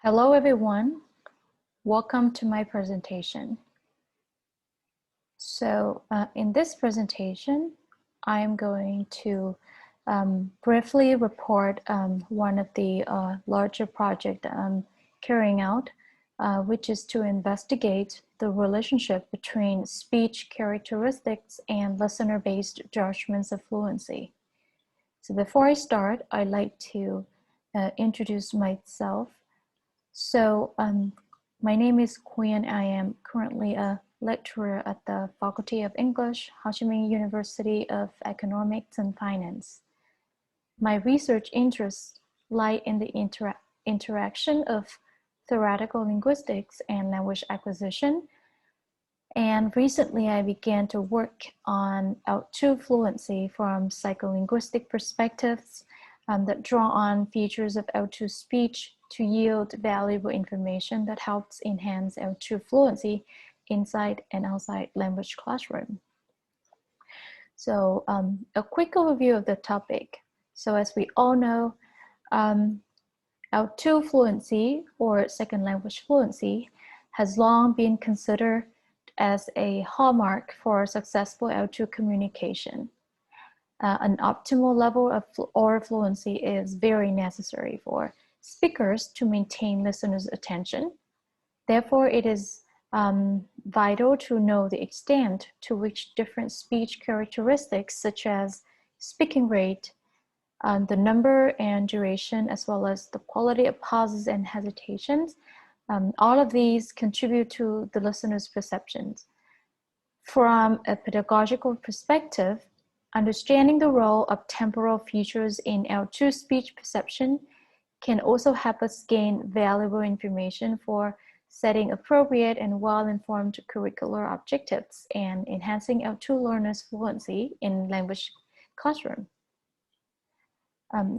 Hello everyone, welcome to my presentation. In this presentation, I'm going to briefly report one of the larger project I'm carrying out, which is to investigate the relationship between speech characteristics and listener-based judgments of fluency. So before I start, I'd like to introduce myself. My name is Quyen. I am currently a lecturer at the Faculty of English, Ho Chi Minh University of Economics and Finance. My research interests lie in the interaction of theoretical linguistics and language acquisition. And recently I began to work on L2 fluency from psycholinguistic perspectives that draw on features of L2 speech to yield valuable information that helps enhance L2 fluency inside and outside language classroom. So a quick overview of the topic. So as we all know, L2 fluency or second language fluency has long been considered as a hallmark for successful L2 communication. An optimal level of oral fluency is very necessary for speakers to maintain listeners' attention. Therefore, it is vital to know the extent to which different speech characteristics such as speaking rate, the number and duration, as well as the quality of pauses and hesitations, all of these contribute to the listener's perceptions. From a pedagogical perspective, understanding the role of temporal features in L2 speech perception can also help us gain valuable information for setting appropriate and well-informed curricular objectives and enhancing L2 learners' fluency in language classroom.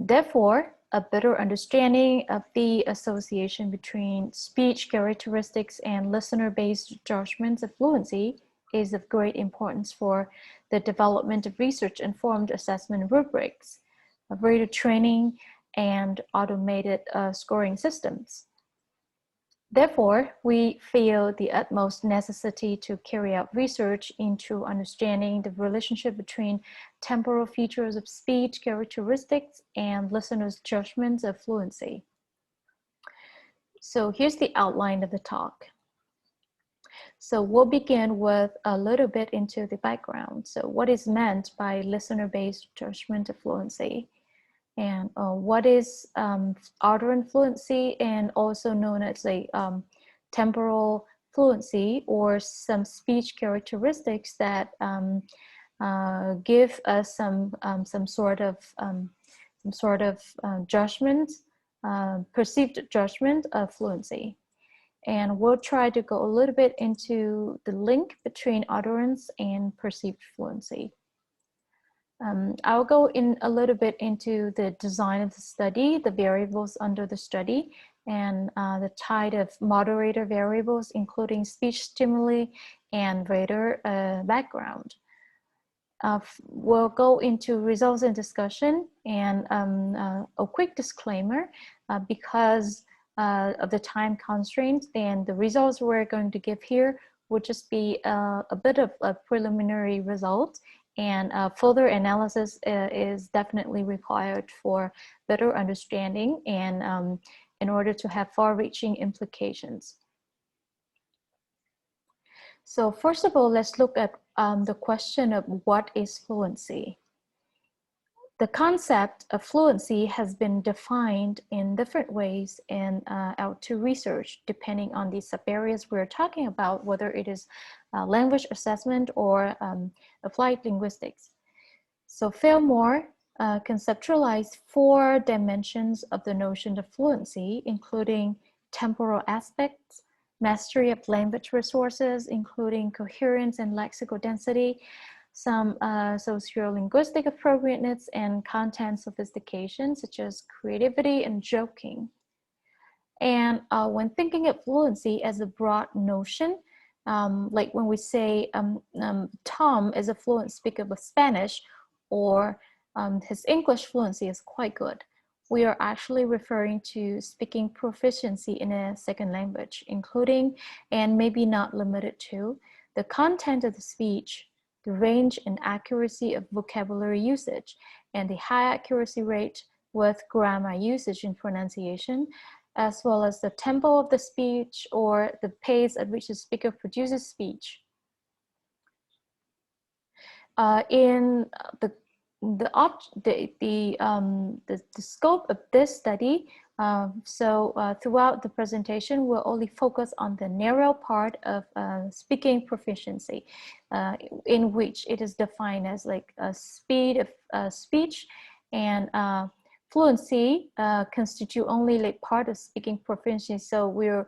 Therefore, a better understanding of the association between speech characteristics and listener-based judgments of fluency is of great importance for the development of research-informed assessment rubrics, rater training, and automated scoring systems. Therefore, we feel the utmost necessity to carry out research into understanding the relationship between temporal features of speech characteristics and listeners' judgments of fluency. So here's the outline of the talk. So we'll begin with a little bit into the background. So what is meant by listener-based judgment of fluency? And what is utterant fluency, and also known as a temporal fluency, or some speech characteristics that give us some sort of judgment, perceived judgment of fluency. And we'll try to go a little bit into the link between utterance and perceived fluency. I'll go in a little bit into the design of the study, the variables under the study, and the type of moderator variables, including speech stimuli and rater background. We'll go into results and discussion, and a quick disclaimer, because of the time constraints, and the results we're going to give here will just be a bit of a preliminary result, and further analysis is definitely required for better understanding and in order to have far-reaching implications. So first of all, let's look at the question of what is fluency. The concept of fluency has been defined in different ways in L2 research, depending on the sub-areas we're talking about, whether it is language assessment or applied linguistics. So Fillmore conceptualized 4 dimensions of the notion of fluency, including temporal aspects, mastery of language resources, including coherence and lexical density, some sociolinguistic appropriateness, and content sophistication, such as creativity and joking. And when thinking of fluency as a broad notion, like when we say Tom is a fluent speaker of Spanish, or his English fluency is quite good, we are actually referring to speaking proficiency in a second language, including and maybe not limited to the content of the speech, the range and accuracy of vocabulary usage, and the high accuracy rate with grammar usage and pronunciation, as well as the tempo of the speech or the pace at which the speaker produces speech. In the scope of this study, throughout the presentation, we'll only focus on the narrow part of speaking proficiency, in which it is defined as like a speed of speech, and fluency constitute only like part of speaking proficiency. So we'll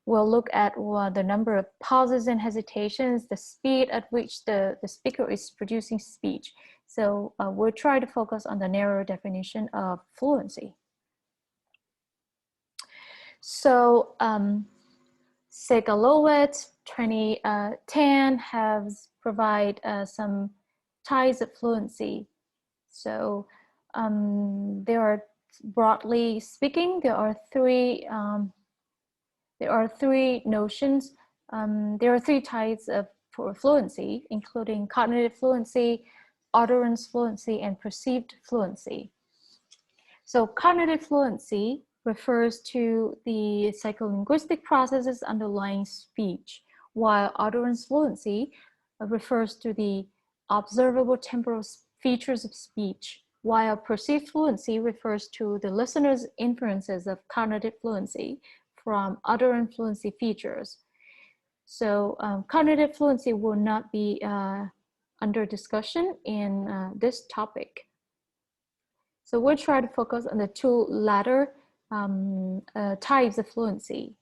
look at the number of pauses and hesitations, the speed at which the speaker is producing speech. So we'll try to focus on the narrow definition of fluency. So Segalowitz 2010 has provided some types of fluency. So there are, broadly speaking, there are three notions. There are three types of fluency, including cognitive fluency, utterance fluency, and perceived fluency. So cognitive fluency refers to the psycholinguistic processes underlying speech, while utterance fluency refers to the observable temporal features of speech, while perceived fluency refers to the listener's inferences of cognitive fluency from utterance fluency features. So cognitive fluency will not be under discussion in this topic. So we'll try to focus on the two latter types of fluency.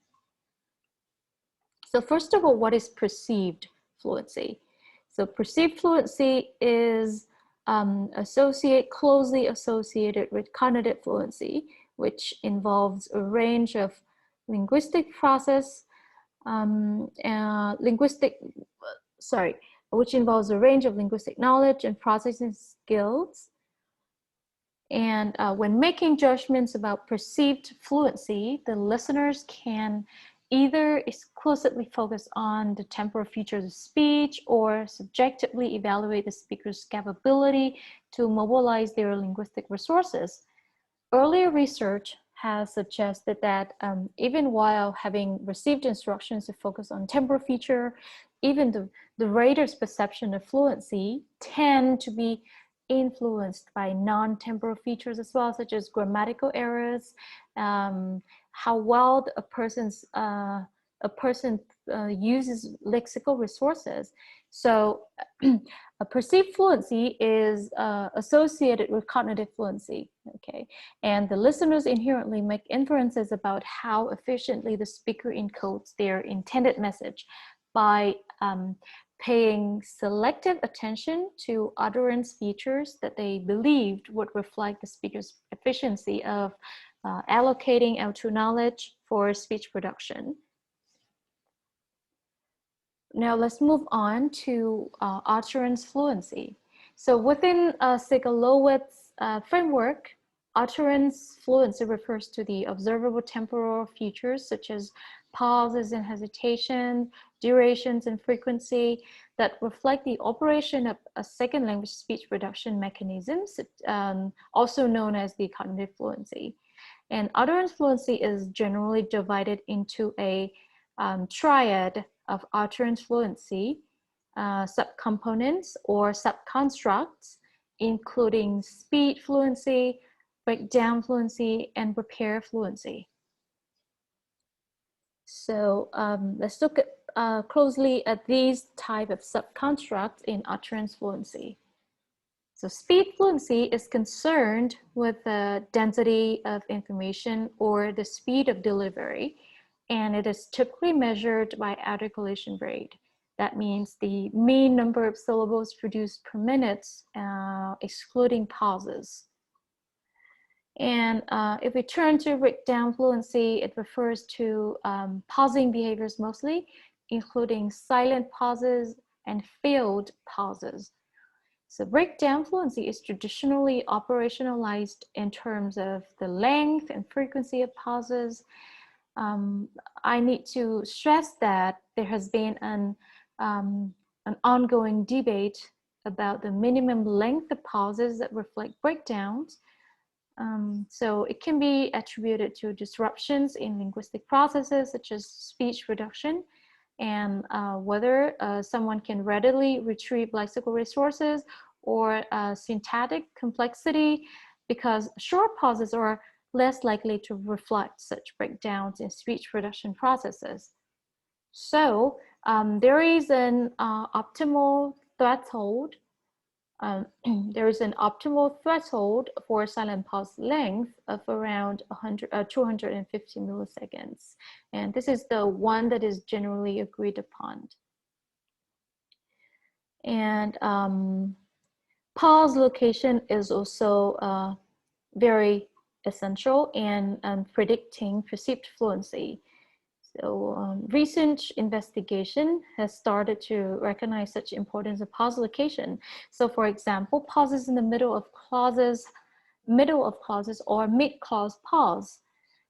So first of all, what is perceived fluency? So perceived fluency is closely associated with cognitive fluency, which involves a range of linguistic process, which involves a range of linguistic knowledge and processing skills. And when making judgments about perceived fluency, the listeners can either exclusively focus on the temporal features of speech or subjectively evaluate the speaker's capability to mobilize their linguistic resources. Earlier research has suggested that even while having received instructions to focus on temporal feature, even the rater's perception of fluency tend to be influenced by non-temporal features as well, such as grammatical errors, how well a person uses lexical resources. So a perceived fluency is associated with cognitive fluency, okay? And the listeners inherently make inferences about how efficiently the speaker encodes their intended message by paying selective attention to utterance features that they believed would reflect the speaker's efficiency of allocating L2 knowledge for speech production. Now let's move on to utterance fluency. So within Segalowitz's framework, utterance fluency refers to the observable temporal features such as pauses and hesitation, durations and frequency that reflect the operation of a second language speech production mechanisms, also known as the cognitive fluency. And utterance fluency is generally divided into a triad of utterance fluency, subcomponents or subconstructs, including speed fluency, breakdown fluency, and repair fluency. So let's look at, closely at these type of subconstructs in utterance fluency. So speed fluency is concerned with the density of information or the speed of delivery, and it is typically measured by articulation rate. That means the mean number of syllables produced per minute, excluding pauses. And if we turn to breakdown fluency, it refers to pausing behaviors mostly, including silent pauses and failed pauses. So breakdown fluency is traditionally operationalized in terms of the length and frequency of pauses. I need to stress that there has been an ongoing debate about the minimum length of pauses that reflect breakdowns. So it can be attributed to disruptions in linguistic processes such as speech reduction, and whether someone can readily retrieve lexical resources, or syntactic complexity, because short pauses are less likely to reflect such breakdowns in speech production processes. So there is an optimal threshold. There is an optimal threshold for silent pause length of around 250 milliseconds. And this is the one that is generally agreed upon. And pause location is also very essential in predicting perceived fluency. So recent investigation has started to recognize such importance of pause location. So for example, pauses in the middle of clauses or mid-clause pause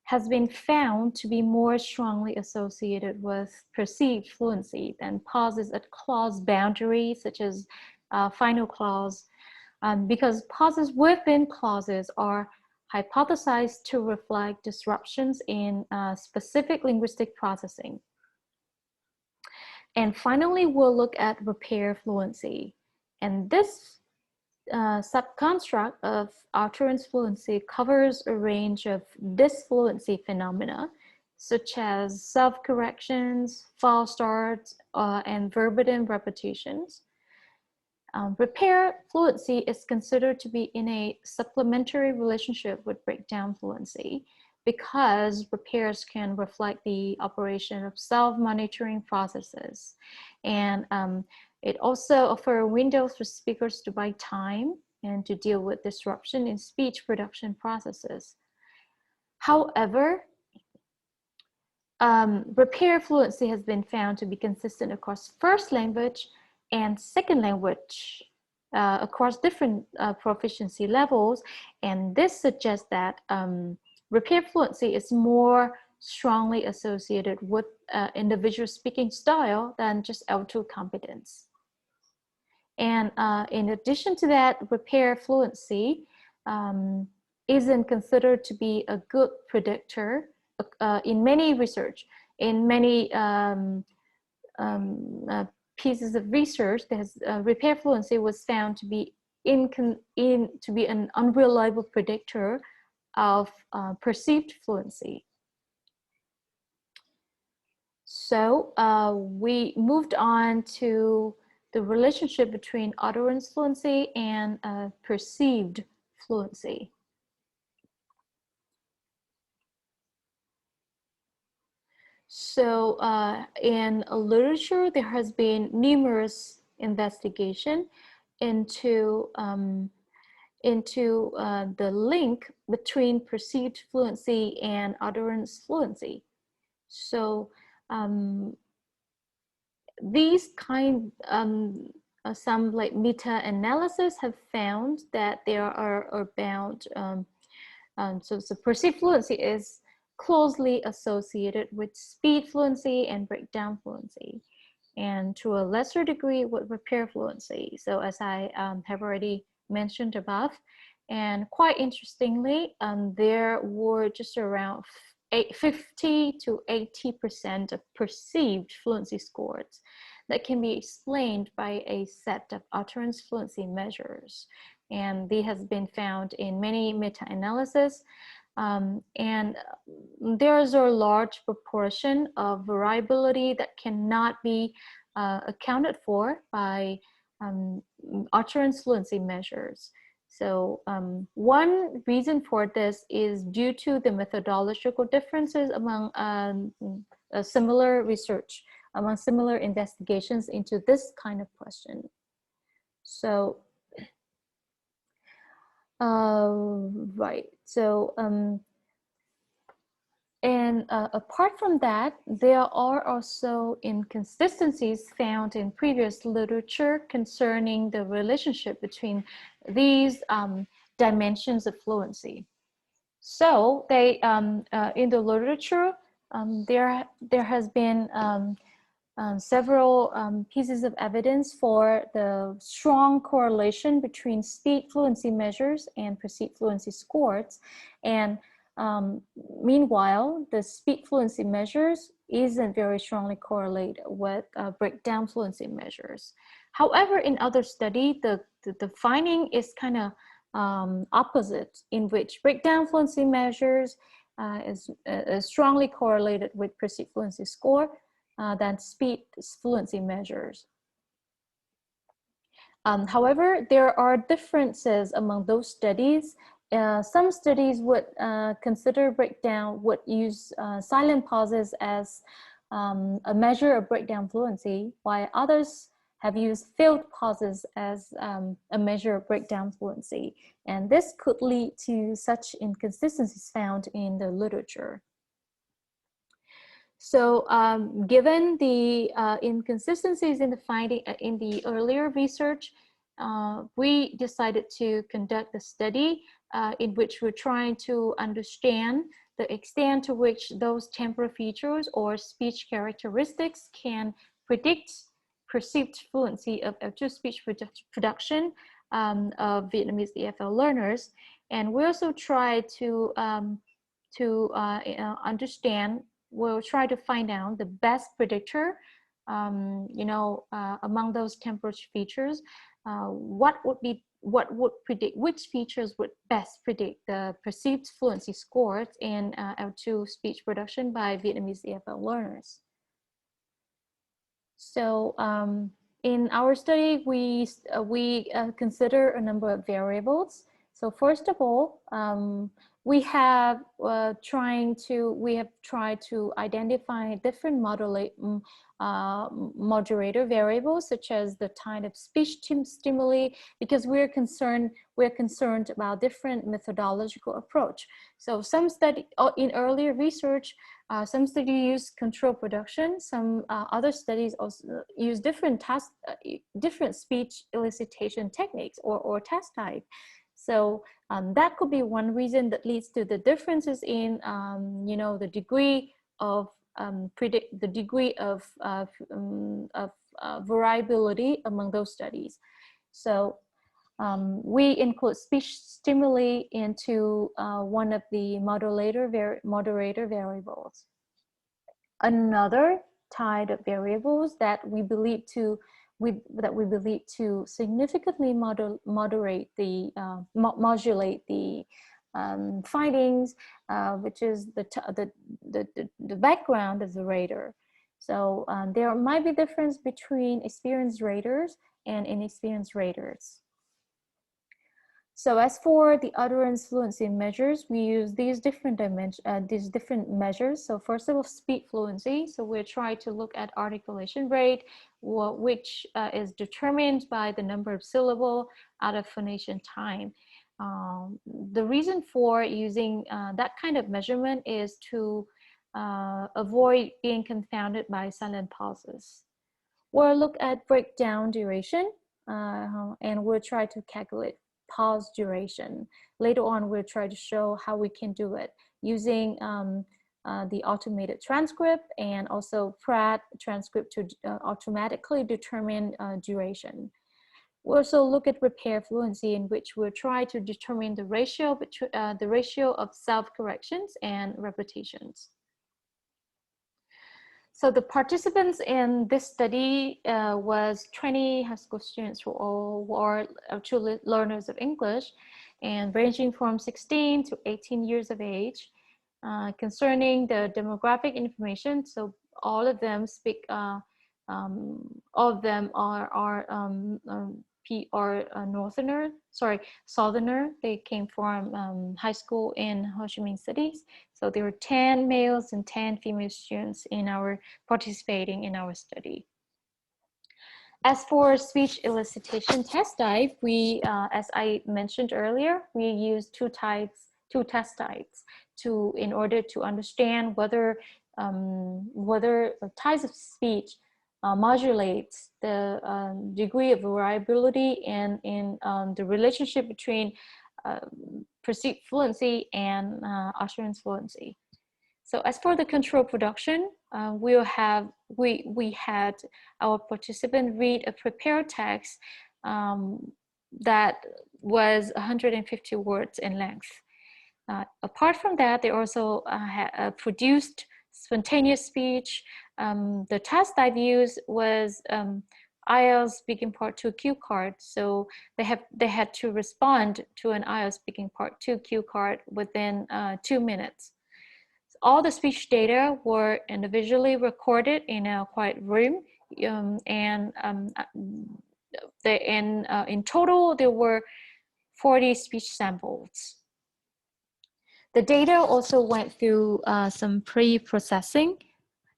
has been found to be more strongly associated with perceived fluency than pauses at clause boundaries, such as final clause, because pauses within clauses are hypothesized to reflect disruptions in specific linguistic processing. And finally, we'll look at repair fluency. And this subconstruct of utterance fluency covers a range of disfluency phenomena, such as self-corrections, false starts, and verbatim repetitions. Repair fluency is considered to be in a supplementary relationship with breakdown fluency, because repairs can reflect the operation of self-monitoring processes. And it also offers windows for speakers to buy time and to deal with disruption in speech production processes. However, repair fluency has been found to be consistent across first language and second language, across different proficiency levels. And this suggests that repair fluency is more strongly associated with individual speaking style than just L2 competence. And in addition to that, repair fluency isn't considered to be a good predictor in many research. In many pieces of research, repair fluency was found to be an unreliable predictor of perceived fluency. So we moved on to the relationship between utterance fluency and perceived fluency. So in literature, there has been numerous investigation into the link between perceived fluency and utterance fluency. So these some like meta-analysis have found that there are about so perceived fluency is closely associated with speed fluency and breakdown fluency, and to a lesser degree with repair fluency. So as I have already mentioned above, and quite interestingly, there were just around 50 to 80% of perceived fluency scores that can be explained by a set of utterance fluency measures. And they has been found in many meta-analysis. And there is a large proportion of variability that cannot be accounted for by utterance fluency measures. So one reason for this is due to the methodological differences among similar research, among similar investigations into this kind of question. So, right, so And apart from that, there are also inconsistencies found in previous literature concerning the relationship between these dimensions of fluency. So they, in the literature, there has been several pieces of evidence for the strong correlation between speech fluency measures and perceived fluency scores. And meanwhile, the speech fluency measures isn't very strongly correlated with breakdown fluency measures. However, in other study, the finding is kind of opposite, in which breakdown fluency measures is strongly correlated with perceived fluency score than speech fluency measures. However, there are differences among those studies. Some studies would consider breakdown, would use silent pauses as a measure of breakdown fluency, while others have used filled pauses as a measure of breakdown fluency. And this could lead to such inconsistencies found in the literature. So given the inconsistencies in the finding in the earlier research, we decided to conduct a study in which we're trying to understand the extent to which those temporal features or speech characteristics can predict perceived fluency of speech production of Vietnamese EFL learners. And we also try to understand, we'll try to find out the best predictor, among those temporal features, what would predict, which features would best predict the perceived fluency scores in L2 speech production by Vietnamese EFL learners. So in our study, we consider a number of variables. So first of all, we have tried to identify different modulator variables, such as the type of speech stimuli, because we're concerned about different methodological approach. So some study in earlier research, some studies use control production. Some other studies also use different speech elicitation techniques or test type. So that could be one reason that leads to the differences in, the degree of variability among those studies. So we include speech stimuli into one of the moderator variables. Another type of variables that we believe to significantly modulate the findings, which is the background of the rater. So there might be difference between experienced raters and inexperienced raters. So as for the utterance fluency measures, we use these different measures. So first of all, speech fluency. So we try to look at articulation rate, which is determined by the number of syllable out of phonation time. The reason for using that kind of measurement is to avoid being confounded by silent pauses. We'll look at breakdown duration, and we'll try to calculate pause duration. Later on, we'll try to show how we can do it using the automated transcript and also Pratt transcript to automatically determine duration. We'll also look at repair fluency, in which we'll try to determine the ratio between the ratio of self-corrections and repetitions. So the participants in this study was 20 high school students who all were true learners of English, and ranging from 16 to 18 years of age. Concerning the demographic information, so all of them speak, all of them are Southerner. They came from high school in Ho Chi Minh cities. So there were 10 males and 10 female students participating in our study. As for speech elicitation test type, we, as I mentioned earlier, we use two two test types in order to understand whether types of speech modulates the degree of variability and in the relationship between perceived fluency and utterance fluency. So as for the control production, we had our participant read a prepared text that was 150 words in length. Apart from that, they also produced spontaneous speech. The test I've used was IELTS Speaking Part 2 cue card. So they had to respond to an IELTS Speaking Part 2 cue card within 2 minutes. All the speech data were individually recorded in a quiet room, in total there were 40 speech samples. The data also went through some pre-processing.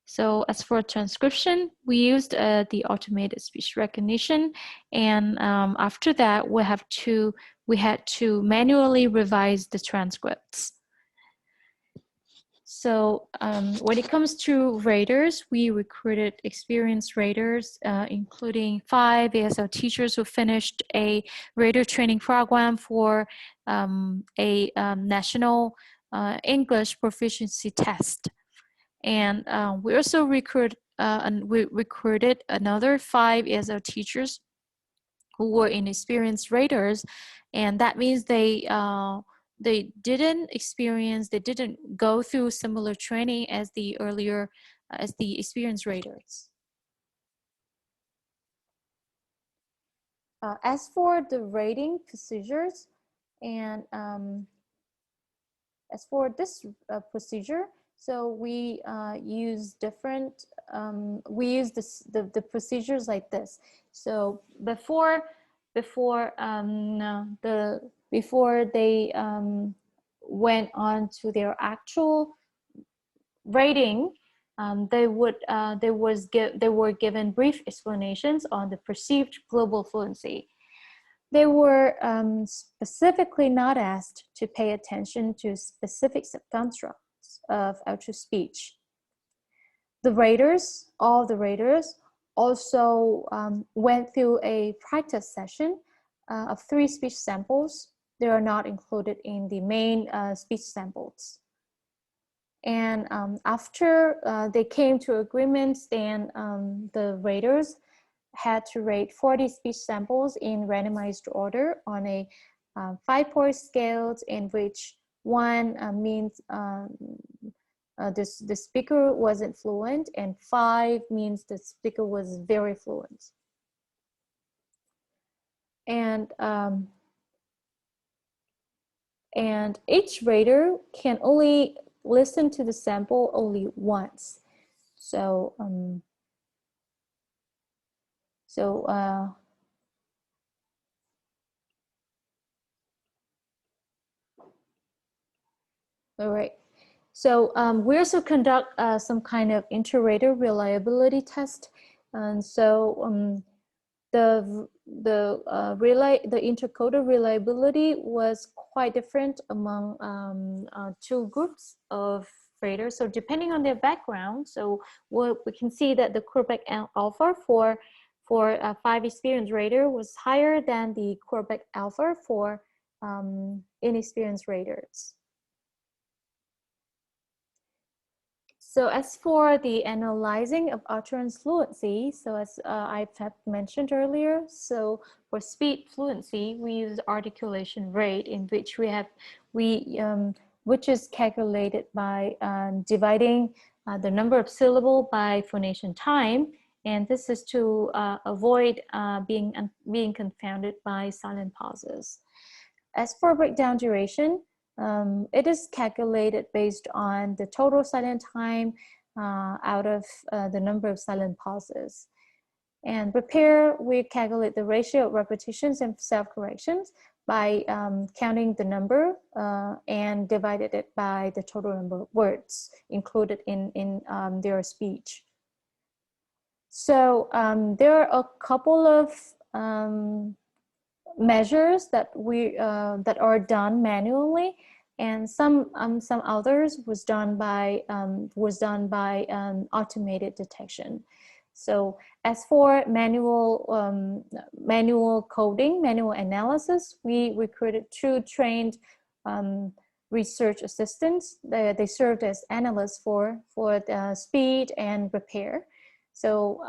So as for transcription, we used the automated speech recognition, and after that we had to manually revise the transcripts. So when it comes to raters, we recruited experienced raters, including 5 ASL teachers who finished a rater training program for a national English proficiency test. And we also recruited another 5 ASL teachers who were inexperienced raters, and that means they didn't go through similar training as the experienced raters. As for the rating procedures, and as for this procedure, so we use different, we use the procedures like this. So before they went on to their actual rating, they were given brief explanations on the perceived global fluency. They were specifically not asked to pay attention to specific subconstructs of outro speech. All the raters also went through a practice session of 3 speech samples. They are not included in the main speech samples. And after they came to agreements, then the raters had to rate 40 speech samples in randomized order on a 5-point scale, in which 1 means the speaker wasn't fluent, and 5 means the speaker was very fluent. And each rater can only listen to the sample only once. So all right. So we also conduct some kind of inter-rater reliability test, and so the intercoder reliability was quite different among 2 groups of raters. So depending on their background, so we can see that the Quebec alpha for 5 experienced rater was higher than the Quebec alpha for inexperienced raters. So as for the analyzing of utterance fluency, so as I mentioned earlier, so for speech fluency, we use articulation rate, in which which is calculated by dividing the number of syllables by phonation time, and this is to avoid being confounded by silent pauses. As for breakdown duration, it is calculated based on the total silent time out of the number of silent pauses. And repair, we calculate the ratio of repetitions and self-corrections by counting the number and divided it by the total number of words included in their speech. So there are a couple of measures that are done manually. and some others was done by automated detection. So as for manual coding, manual analysis, we recruited 2 trained research assistants. They served as analysts for the speed and repair. So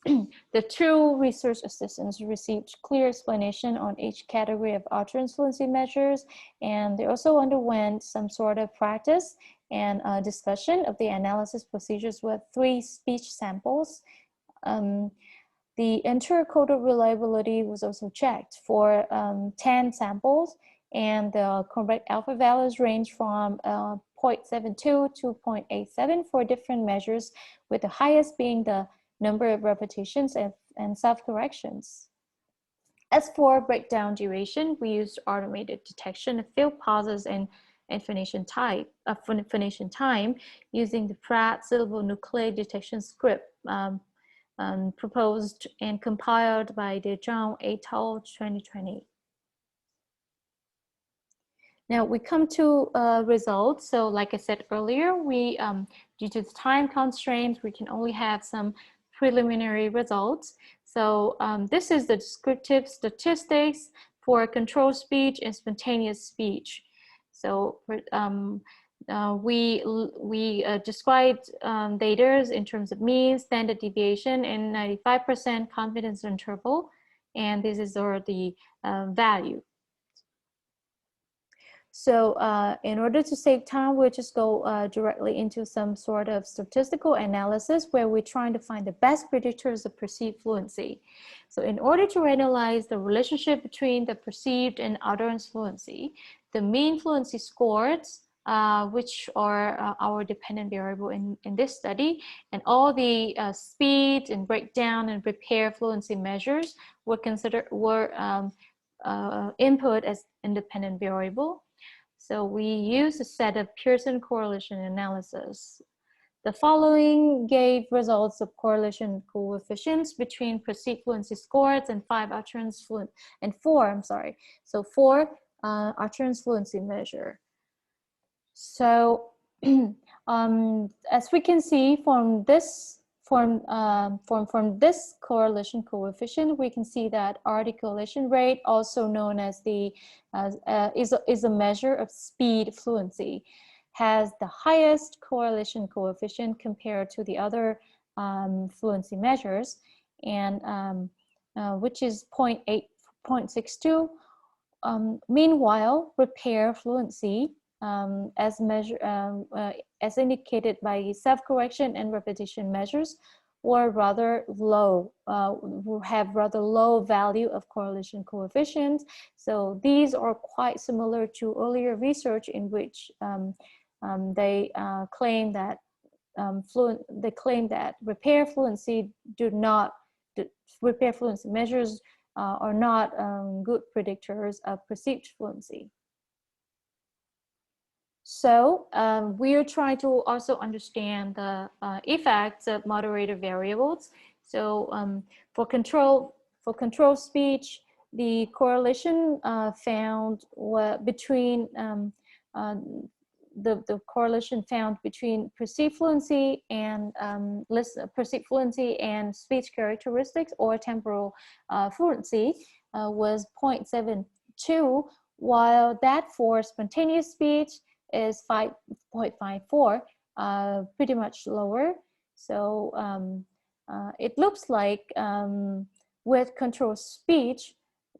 the 2 research assistants received clear explanation on each category of utterance fluency measures, and they also underwent some sort of practice and discussion of the analysis procedures with 3 speech samples. The intercodal reliability was also checked for 10 samples, and the correct alpha values range from 0.72 to 0.87 for different measures, with the highest being the number of repetitions and self-corrections. As for breakdown duration, we used automated detection of field pauses and phonation time using the Pratt syllable nucleic detection script proposed and compiled by De Jong et al. 2020. Now we come to results. So like I said earlier, we due to the time constraints, we can only have some preliminary results. So this is the descriptive statistics for controlled speech and spontaneous speech. So we described data in terms of mean, standard deviation, and 95% confidence interval, and this is the value. So in order to save time, we'll just go directly into some sort of statistical analysis where we're trying to find the best predictors of perceived fluency. So in order to analyze the relationship between the perceived and utterance fluency, the mean fluency scores, which are our dependent variable in this study, and all the speed and breakdown and repair fluency measures were input as independent variable. So we use a set of Pearson correlation analysis. The following gave results of correlation coefficients between perceived fluency scores and 4 utterance fluency measure. So as we can see from this this correlation coefficient, we can see that articulation rate, also known as is a measure of speed fluency, has the highest correlation coefficient compared to the other fluency measures, and which is 0.62. Meanwhile, repair fluency, as indicated by self-correction and repetition measures, were rather low, have rather low value of correlation coefficients. So these are quite similar to earlier research in which they claim that repair fluency measures are not good predictors of perceived fluency. So we are trying to also understand the effects of moderator variables. So for control speech, the correlation found between the correlation found between perceived fluency and speech characteristics or temporal fluency was 0.72, while that for spontaneous speech is 5.54, pretty much lower. So it looks like with controlled speech,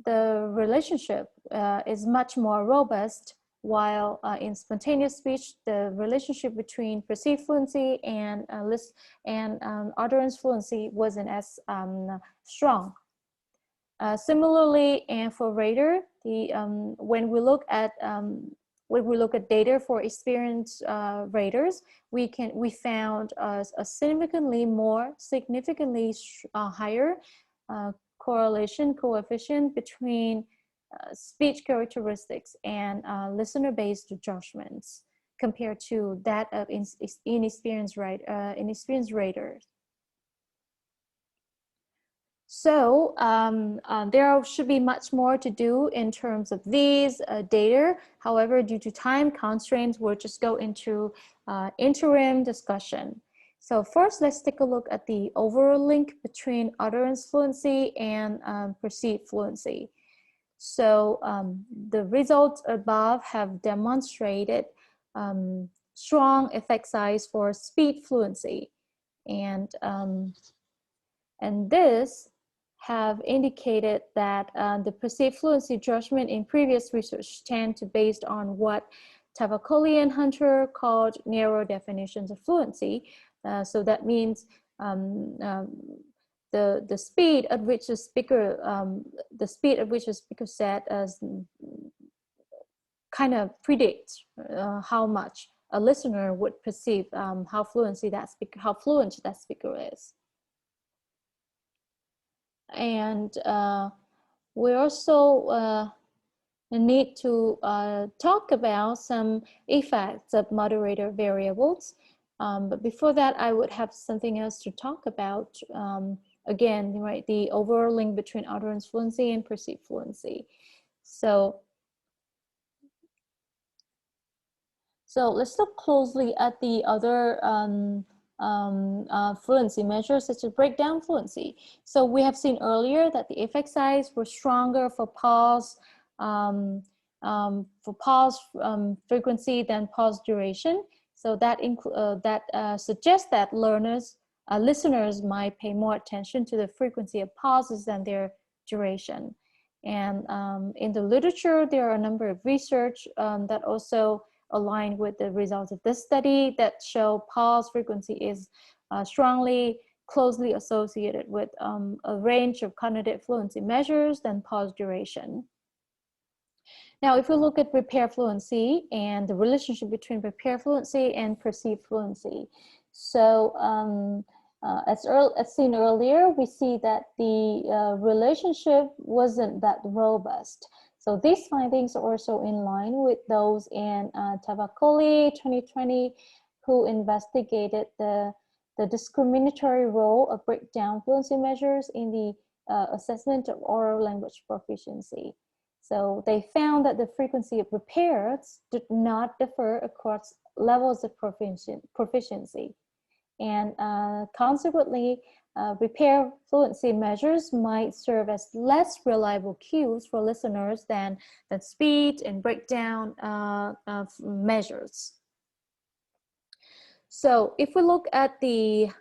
the relationship is much more robust, while in spontaneous speech, the relationship between perceived fluency and utterance fluency wasn't as strong. Similarly, and for radar, when we look at data for experienced raters, we found a significantly higher correlation coefficient between speech characteristics and listener-based judgments compared to that of inexperienced raters. So there should be much more to do in terms of these data. However, due to time constraints, we'll just go into interim discussion. So first, let's take a look at the overall link between utterance fluency and perceived fluency. So the results above have demonstrated strong effect size for speech fluency. And this have indicated that the perceived fluency judgment in previous research tend to based on what Tavakoli and Hunter called narrow definitions of fluency. So that means the speed at which the speaker said kind of predicts how much a listener would perceive how fluent that speaker is. And we also need to talk about some effects of moderator variables. But before that, I would have something else to talk about. Again, right, the overall link between utterance fluency and perceived fluency. So let's look closely at the other fluency measures, such as breakdown fluency. So we have seen earlier that the effect size were stronger for pause frequency than pause duration. So that suggests that listeners might pay more attention to the frequency of pauses than their duration. And in the literature, there are a number of research that also align with the results of this study that show pause frequency is closely associated with a range of cognitive fluency measures than pause duration. Now, if we look at repair fluency and the relationship between repair fluency and perceived fluency. So as seen earlier, we see that the relationship wasn't that robust. So these findings are also in line with those in Tavakoli 2020, who investigated the discriminatory role of breakdown fluency measures in the assessment of oral language proficiency. So they found that the frequency of repairs did not differ across levels of proficiency. And consequently, repair fluency measures might serve as less reliable cues for listeners than speed and breakdown measures. So if we look at the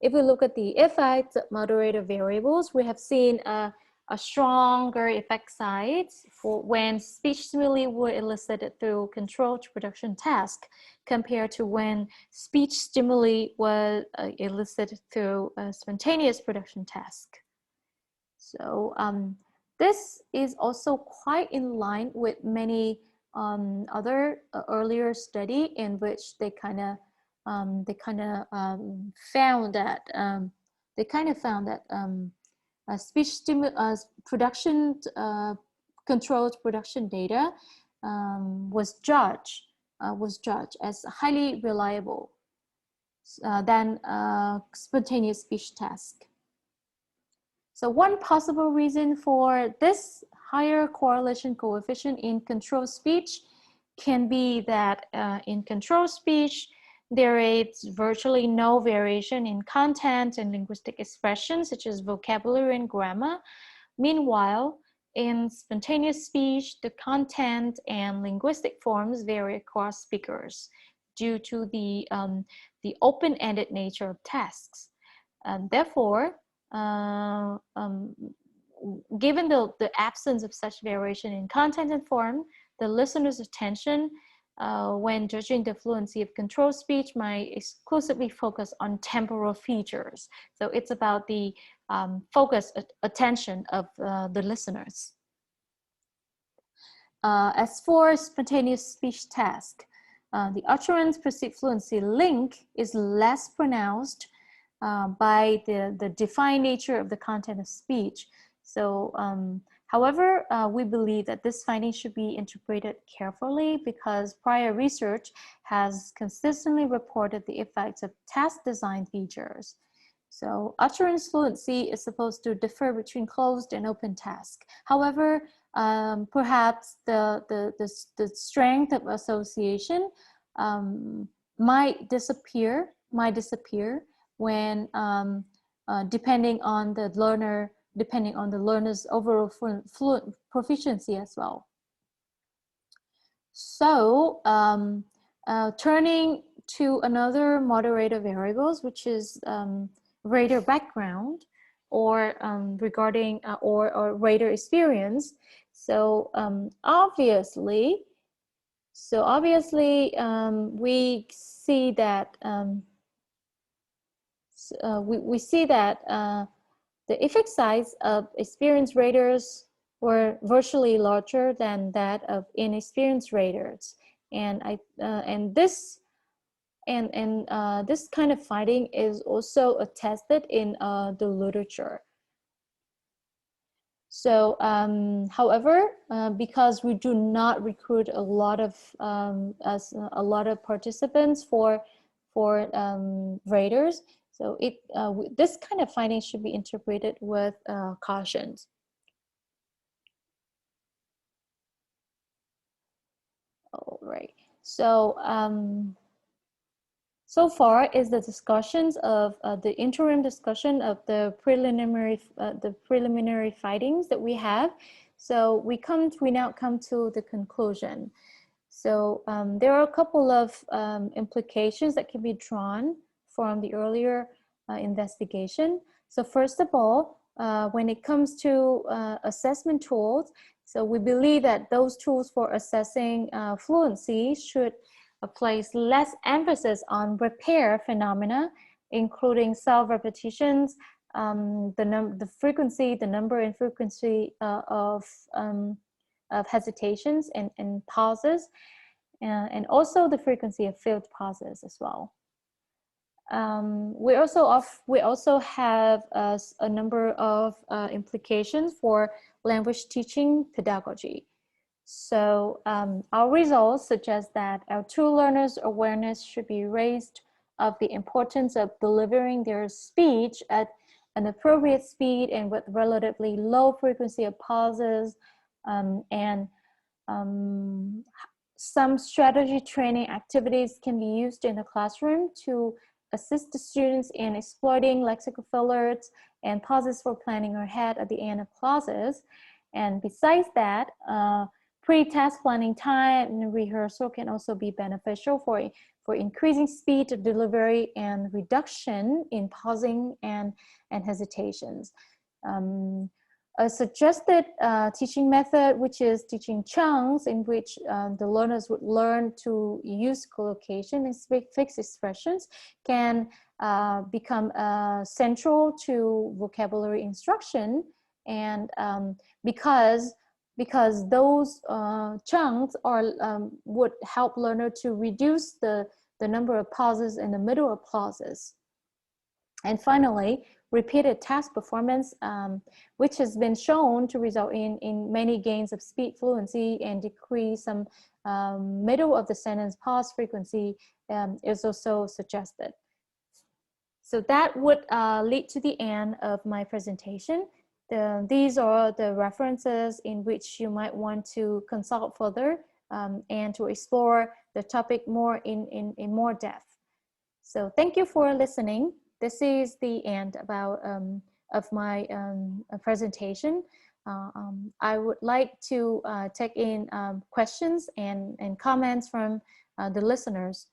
effects of moderator variables, we have seen a stronger effect size for when speech stimuli were elicited through controlled production task compared to when speech stimuli was elicited through a spontaneous production task. So this is also quite in line with many other earlier study in which they kind of found that speech production controlled production data was judged as highly reliable than spontaneous speech task. So one possible reason for this higher correlation coefficient in controlled speech can be that in controlled speech, there is virtually no variation in content and linguistic expression, such as vocabulary and grammar. Meanwhile, in spontaneous speech, the content and linguistic forms vary across speakers due to the open-ended nature of tasks. And therefore, given the absence of such variation in content and form, the listener's attention when judging the fluency of controlled speech might exclusively focus on temporal features. So it's about the focused attention of the listeners. As for spontaneous speech task, the utterance perceived fluency link is less pronounced by the defined nature of the content of speech. So, however, we believe that this finding should be interpreted carefully because prior research has consistently reported the effects of task design features. So utterance fluency is supposed to differ between closed and open task. However, perhaps the strength of association might disappear when depending on the learner's overall fluent proficiency as well. So turning to another moderator variables, which is rater background or regarding or rater experience. So obviously we see that we see that the effect size of experienced raters were virtually larger than that of inexperienced raters, and this kind of finding is also attested in the literature. So, however, because we do not recruit a lot of participants for raters, so this kind of finding should be interpreted with caution. All right. So so far is the discussions of the interim discussion of the preliminary findings that we have. So we now come to the conclusion. So there are a couple of implications that can be drawn from the earlier investigation. So first of all, when it comes to assessment tools, so we believe that those tools for assessing fluency should place less emphasis on repair phenomena, including self-repetitions, the frequency, the number and frequency of hesitations and pauses, and also the frequency of failed pauses as well. We also have a number of implications for language teaching pedagogy. So our results suggest that our two learners' awareness should be raised of the importance of delivering their speech at an appropriate speed and with relatively low frequency of pauses, and some strategy training activities can be used in the classroom to assist the students in exploiting lexical fillers and pauses for planning ahead at the end of clauses. And besides that, pre-task planning time and rehearsal can also be beneficial for increasing speed of delivery and reduction in pausing and hesitations. A suggested teaching method, which is teaching chunks, in which the learners would learn to use collocation and fixed expressions, can become central to vocabulary instruction. And because those chunks would help learner to reduce the number of pauses in the middle of clauses. And finally, repeated task performance, which has been shown to result in many gains of speech fluency and decrease some middle of the sentence pause frequency, is also suggested. So that would lead to the end of my presentation. These are the references in which you might want to consult further and to explore the topic more in more depth. So thank you for listening. This is the end of my presentation. I would like to take in questions and comments from the listeners.